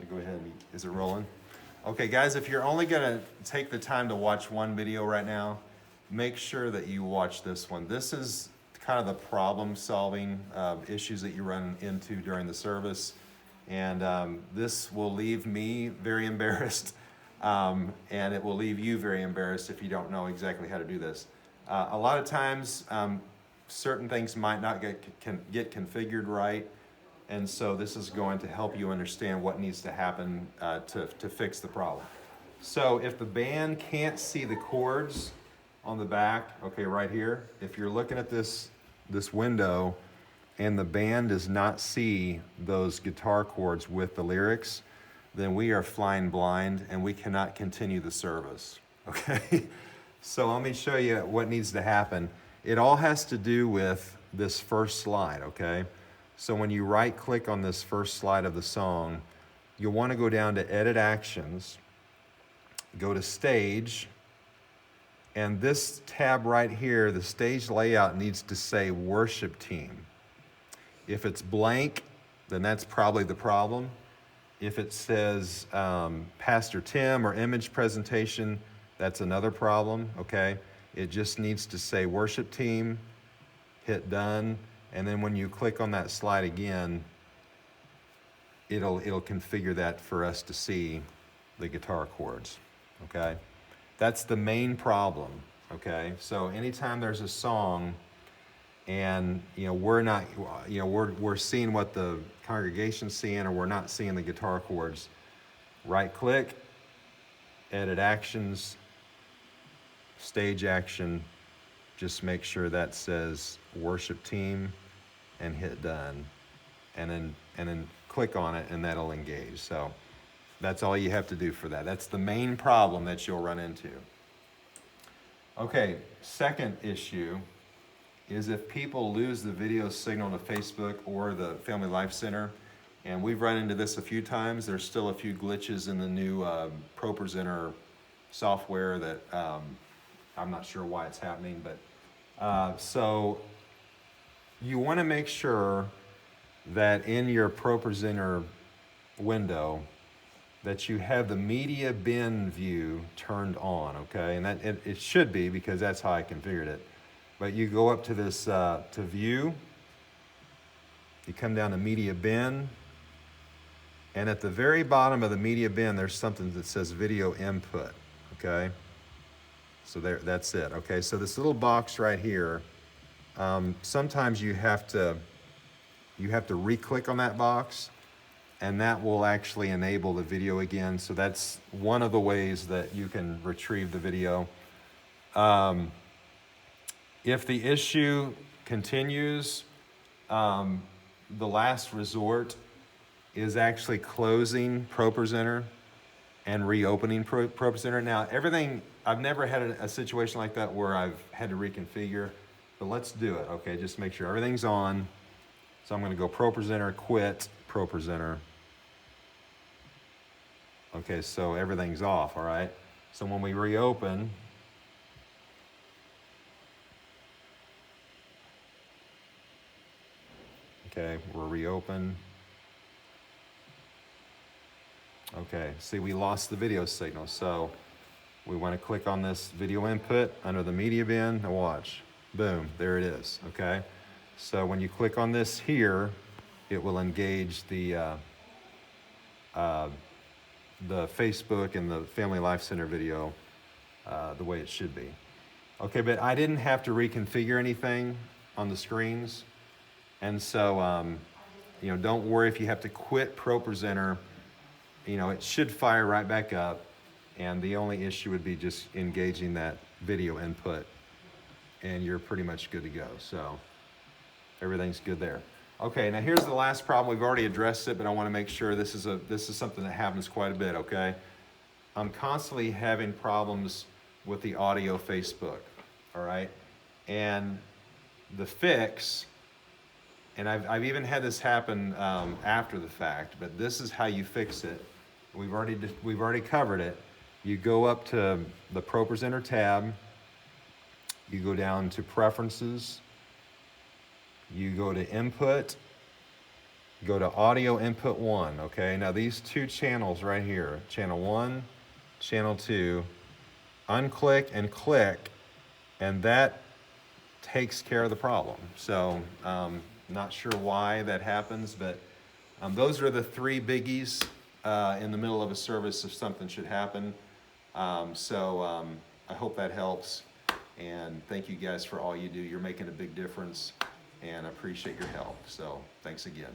So go ahead. Is it rolling? Okay, guys, if you're only gonna take the time to watch one video right now, make sure that you watch this one. This is kind of the problem-solving issues that you run into during the service. And this will leave me very embarrassed, and it will leave you very embarrassed if you don't know exactly how to do this. A lot of times, certain things might not get configured right, and so this is going to help you understand what needs to happen to fix the problem. So if the band can't see the chords on the back, okay, right here, if you're looking at this window and the band does not see those guitar chords with the lyrics, then we are flying blind and we cannot continue the service, okay? So let me show you what needs to happen. It all has to do with this first slide, okay? So when you right click on this first slide of the song, you'll want to go down to Edit Actions, go to Stage, and this tab right here, the stage layout, needs to say Worship Team. If it's blank, then that's probably the problem. If it says Pastor Tim or Image Presentation, that's another problem, okay? It just needs to say Worship Team, hit Done, and then when you click on that slide again, it'll configure that for us to see the guitar chords, okay? That's the main problem, okay? So anytime there's a song and we're seeing what the congregation's seeing or we're not seeing the guitar chords, right click, Edit Actions, Stage Action, just make sure that says Worship Team and hit Done, and then click on it and that'll engage. So that's all you have to do for that. That's the main problem that you'll run into. Okay, second issue is if people lose the video signal to Facebook or the Family Life Center, and we've run into this a few times. There's still a few glitches in the new ProPresenter software that I'm not sure why it's happening, but so you want to make sure that in your ProPresenter window that you have the media bin view turned on, okay? And that it should be, because that's how I configured it. But you go up to this, to View, you come down to Media Bin, and at the very bottom of the media bin, there's something that says Video Input, okay? So there, that's it, okay? So this little box right here, sometimes you have to re-click on that box, and that will actually enable the video again. So that's one of the ways that you can retrieve the video. If the issue continues, the last resort is actually closing ProPresenter and reopening ProPresenter. Now, I've never had a situation like that where I've had to reconfigure, but let's do it, okay? Just make sure everything's on. So I'm gonna go ProPresenter, quit ProPresenter. Okay, so everything's off, all right? So when we reopen, okay, we'll reopen. Okay, see, we lost the video signal, so we want to click on this video input under the media bin, and watch. Boom, there it is, okay? So when you click on this here, it will engage the Facebook and the Family Life Center video the way it should be. Okay, but I didn't have to reconfigure anything on the screens. And so, don't worry if you have to quit ProPresenter. It should fire right back up. And the only issue would be just engaging that video input. And you're pretty much good to go. So everything's good there. Okay, now here's the last problem. We've already addressed it, but I want to make sure this is something that happens quite a bit, okay? I'm constantly having problems with the audio Facebook, all right? And the fix, and I've even had this happen after the fact, but this is how you fix it. We've already covered it. You go up to the ProPresenter tab, you go down to Preferences, you go to Input, go to audio input 1, okay? Now these two channels right here, channel 1, channel 2, unclick and click, and that takes care of the problem. So not sure why that happens, but those are the three biggies in the middle of a service if something should happen. I hope that helps, and thank you guys for all you do. You're making a big difference, and I appreciate your help. So thanks again.